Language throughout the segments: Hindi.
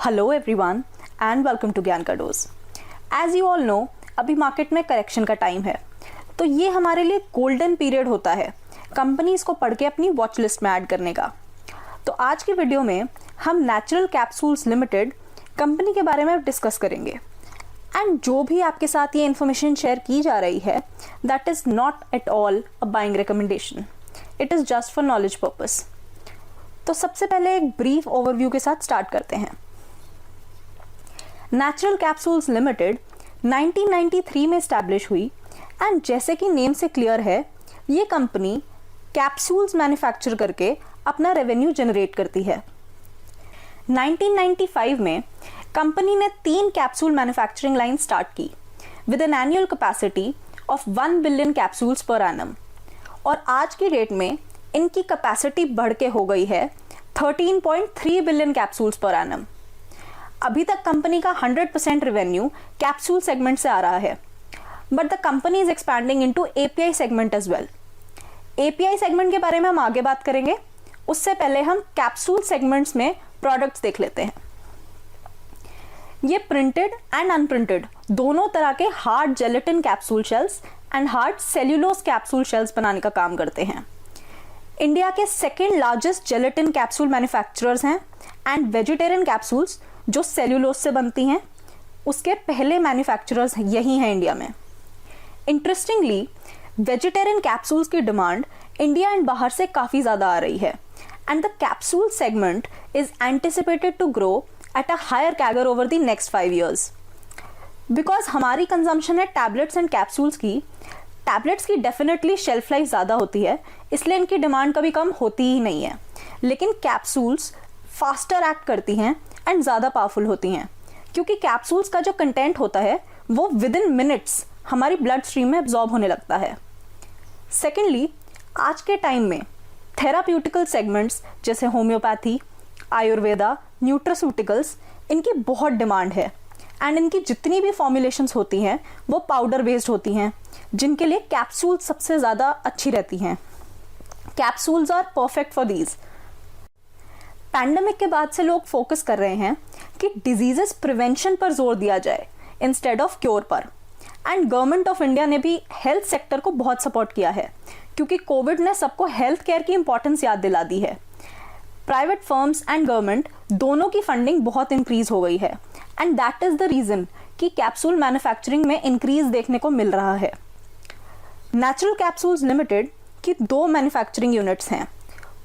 Hello everyone and welcome to Gyan ka dose. As you all know, अभी मार्केट में करेक्शन का टाइम है, तो ये हमारे लिए गोल्डन पीरियड होता है कंपनीज को पढ़ के अपनी वॉच लिस्ट में ऐड करने का। तो आज की वीडियो में हम नेचुरल कैप्सूल्स लिमिटेड कंपनी के बारे में डिस्कस करेंगे। एंड जो भी आपके साथ ये इन्फॉर्मेशन शेयर की जा रही है, that is not at all a buying recommendation, it is just for knowledge purpose. तो सबसे पहले एक ब्रीफ ओवरव्यू के साथ स्टार्ट करते हैं। नेचुरल कैप्सूल्स लिमिटेड 1993 में स्टैब्लिश हुई एंड जैसे कि नेम से क्लियर है, ये कंपनी कैप्सूल्स मैन्युफैक्चर करके अपना रेवेन्यू जनरेट करती है। 1995 में कंपनी ने 3 कैप्सूल मैन्युफैक्चरिंग लाइन स्टार्ट की with an annual capacity of 1 billion capsules per annum, और आज की डेट में इनकी कैपेसिटी बढ़ के हो गई है 13.3 बिलियन कैप्सूल्स पर एनम। अभी तक कंपनी का 100% रेवेन्यू कैप्सूल सेगमेंट से आ रहा है, but the company is expanding into API segment as well. API segment के बारे में हम आगे बात करेंगे, उससे पहले हम कैप्सूल सेगमेंट्स में प्रोडक्ट्स देख लेते हैं। ये प्रिंटेड एंड अनप्रिंटेड दोनों तरह के hard gelatin capsule shells and hard cellulose capsule shells बनाने का काम करते हैं। इंडिया के second largest gelatin capsule manufacturers हैं एंड वेजिटेरियन कैप्सूल्स जो सेल्यूलोज से बनती हैं, उसके पहले मैन्युफैक्चरर्स यही हैं इंडिया में। इंटरेस्टिंगली, वेजिटेरियन कैप्सूल्स की डिमांड इंडिया एंड बाहर से काफ़ी ज़्यादा आ रही है and the capsule segment is anticipated to grow at a higher CAGR over the next 5 years। Because हमारी कंजम्पशन है टैबलेट्स एंड कैप्सूल्स की, टैबलेट्स की डेफिनेटली शेल्फ लाइफ ज़्यादा होती है, इसलिए इनकी डिमांड कभी कम होती ही नहीं है। लेकिन कैप्सूल्स फास्टर एक्ट करती हैं एंड ज़्यादा पावरफुल होती हैं, क्योंकि कैप्सूल्स का जो कंटेंट होता है वो विद इन मिनट्स हमारी ब्लड स्ट्रीम में एब्जॉर्ब होने लगता है। सेकेंडली, आज के टाइम में थेराप्यूटिकल सेगमेंट्स जैसे होम्योपैथी, आयुर्वेदा, न्यूट्रास्यूटिकल्स, इनकी बहुत डिमांड है एंड इनकी जितनी भी फॉर्मुलेशंस होती हैं वो पाउडर बेस्ड होती हैं, जिनके लिए कैप्सूल सबसे ज़्यादा अच्छी रहती हैं। Capsules are perfect for these. Pandemic के बाद से लोग फोकस कर रहे हैं कि डिजीजेस प्रिवेंशन पर जोर दिया जाए इंस्टेड ऑफ क्योर पर, एंड गवर्नमेंट ऑफ इंडिया ने भी हेल्थ सेक्टर को बहुत सपोर्ट किया है, क्योंकि कोविड ने सबको हेल्थ केयर की इंपॉर्टेंस याद दिला दी है। प्राइवेट फर्म्स एंड गवर्नमेंट दोनों की फंडिंग बहुत इंक्रीज हो गई है and that is the reason कि कैप्सूल मैन्युफैक्चरिंग में इंक्रीज देखने को मिल रहा है। नेचुरल कैप्सूल्स लिमिटेड की 2 मैन्युफैक्चरिंग यूनिट्स हैं,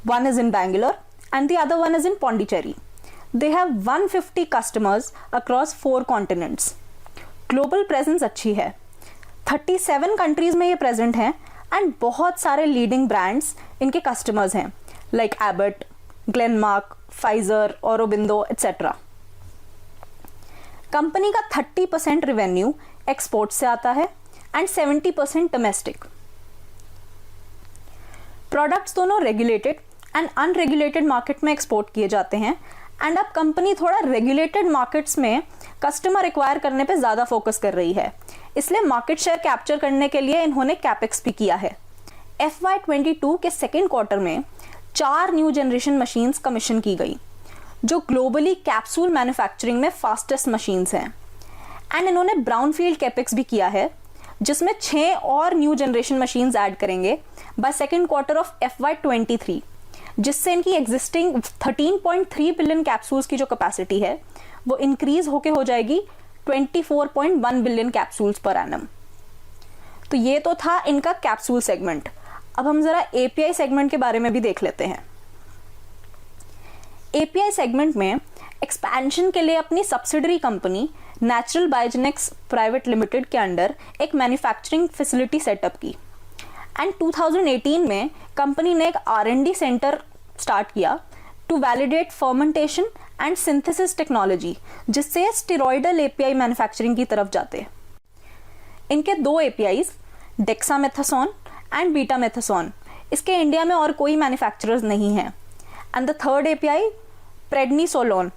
one is in Bangalore and the other one is in Pondicherry. They have 150 customers across 4 continents. Global presence अच्छी है, 37 countries में ये present हैं and बहुत सारे leading brands इनके customers हैं, like Abbott, Glenmark, Pfizer, Aurobindo, etc. Company का 30% revenue export से आता है and 70% domestic. Products दोनों regulated एंड अनरेगुलेटेड मार्केट में एक्सपोर्ट किए जाते हैं, एंड अब कंपनी थोड़ा रेगुलेटेड मार्केट्स में कस्टमर एक्वायर करने पे ज़्यादा फोकस कर रही है, इसलिए मार्केट शेयर कैप्चर करने के लिए इन्होंने कैपेक्स भी किया है। FY22 के सेकेंड क्वार्टर में 4 न्यू जनरेशन मशीन्स कमीशन की गई, जो ग्लोबली कैप्सूल मैन्युफैक्चरिंग में फास्टेस्ट मशीन्स हैं, एंड इन्होंने ब्राउनफील्ड कैपेक्स भी किया है, जिसमें 6 और न्यू जनरेशन मशीन्स ऐड करेंगे by second quarter of FY23, जिससे इनकी एग्जिस्टिंग 13.3 बिलियन कैप्सूल्स की जो कैपेसिटी है वो इंक्रीज होके हो जाएगी 24.1 बिलियन कैप्सूल्स पर एनम। तो ये तो था इनका कैप्सूल सेगमेंट। अब हम जरा एपीआई सेगमेंट के बारे में भी देख लेते हैं। एपीआई सेगमेंट में एक्सपेंशन के लिए अपनी subsidiary company natural biogenics private limited के अंडर एक मैन्युफैक्चरिंग फैसिलिटी सेटअप की, एंड 2018 में कंपनी ने एक R&D सेंटर स्टार्ट किया to validate fermentation and synthesis technology, जिससे स्टेरॉइडल एपीआई मैन्युफैक्चरिंग की तरफ जाते हैं। इनके 2 एपीआईज डेक्सामेथासोन एंड बीटामेथासोन, इसके इंडिया में और कोई मैन्युफैक्चरर्स नहीं है, and the third API prednisolone,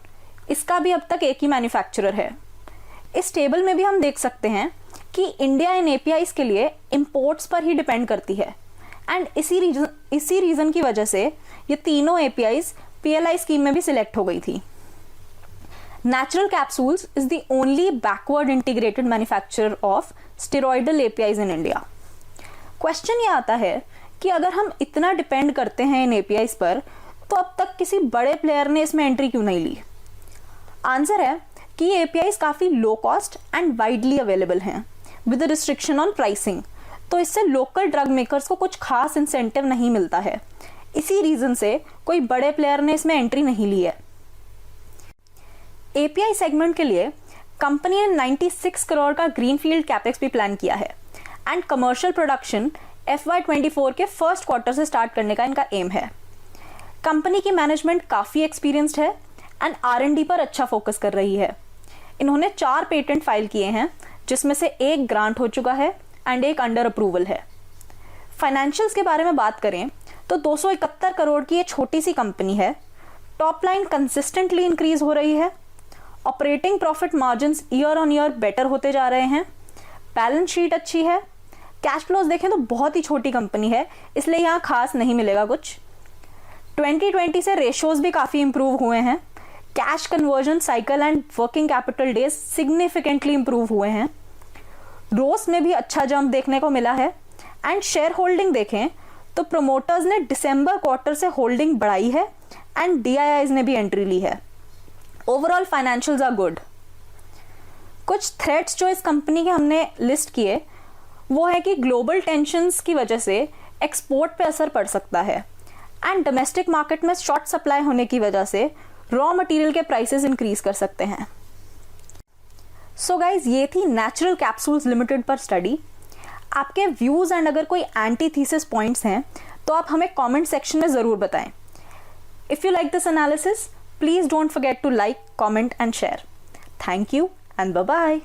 इसका भी अब तक एक ही मैन्युफैक्चरर है। इस टेबल में भी हम देख सकते हैं कि इंडिया इन एपीआईज के लिए इंपोर्ट्स पर ही डिपेंड करती है, एंड इसी रीजन की वजह से ये तीनों एपीआईज पीएलआई स्कीम में भी सिलेक्ट हो गई थी। Natural Capsules is the only backward integrated manufacturer of steroidal APIs in India. Question ये आता है कि अगर हम इतना डिपेंड करते हैं इन APIs पर, तो अब तक किसी बड़े प्लेयर ने इसमें एंट्री क्यों नहीं ली? आंसर है कि ये APIs काफ़ी low cost and widely available हैं विद रिस्ट्रिक्शन ऑन प्राइसिंग, तो इससे लोकल ड्रग मेकर्स को कुछ खास इंसेंटिव नहीं मिलता है। इसी रीजन से कोई बड़े प्लेयर ने इसमें एंट्री नहीं ली है। API सेगमेंट के लिए कंपनी ने 96 करोड़ का ग्रीनफील्ड कैपेक्स भी प्लान किया है एंड कमर्शियल प्रोडक्शन FY24 के फर्स्ट क्वार्टर से स्टार्ट करने का इनका एम है। कंपनी की मैनेजमेंट काफ़ी एक्सपीरियंस्ड है एंड R&D पर अच्छा फोकस कर रही है। इन्होंने 4 पेटेंट फाइल किए हैं, जिसमें से एक ग्रांट हो चुका है एंड एक अंडर अप्रूवल है। फाइनेंशियल्स के बारे में बात करें तो 271 करोड़ की ये छोटी सी कंपनी है। टॉप लाइन कंसिस्टेंटली इंक्रीज हो रही है, operating profit margins year on year better होते जा रहे हैं, बैलेंस शीट अच्छी है, कैश फ्लोज देखें तो बहुत ही छोटी कंपनी है, इसलिए यहाँ खास नहीं मिलेगा कुछ। 2020 से रेशियोज भी काफ़ी इंप्रूव हुए हैं, cash conversion cycle and working capital days significantly improve हुए हैं, रोस में भी अच्छा जंप देखने को मिला है एंड शेयर होल्डिंग देखें तो प्रमोटर्स ने दिसंबर क्वार्टर से होल्डिंग बढ़ाई है एंड DIIs ने भी एंट्री ली है। Overall financials are good. कुछ थ्रेट्स जो इस कंपनी के हमने लिस्ट किए वो है कि ग्लोबल टेंशंस की वजह से एक्सपोर्ट पे असर पड़ सकता है एंड डोमेस्टिक मार्केट में शॉर्ट सप्लाई होने की वजह से रॉ मटेरियल के प्राइसेस इंक्रीज कर सकते हैं। सो गाइज, ये थी नेचुरल कैप्सूल्स लिमिटेड पर स्टडी। आपके व्यूज एंड अगर कोई एंटी थीसिस पॉइंट्स हैं तो आप हमें कमेंट सेक्शन में ज़रूर बताएं। If you like this analysis, please don't forget to like, comment and share. Thank you and bye-bye.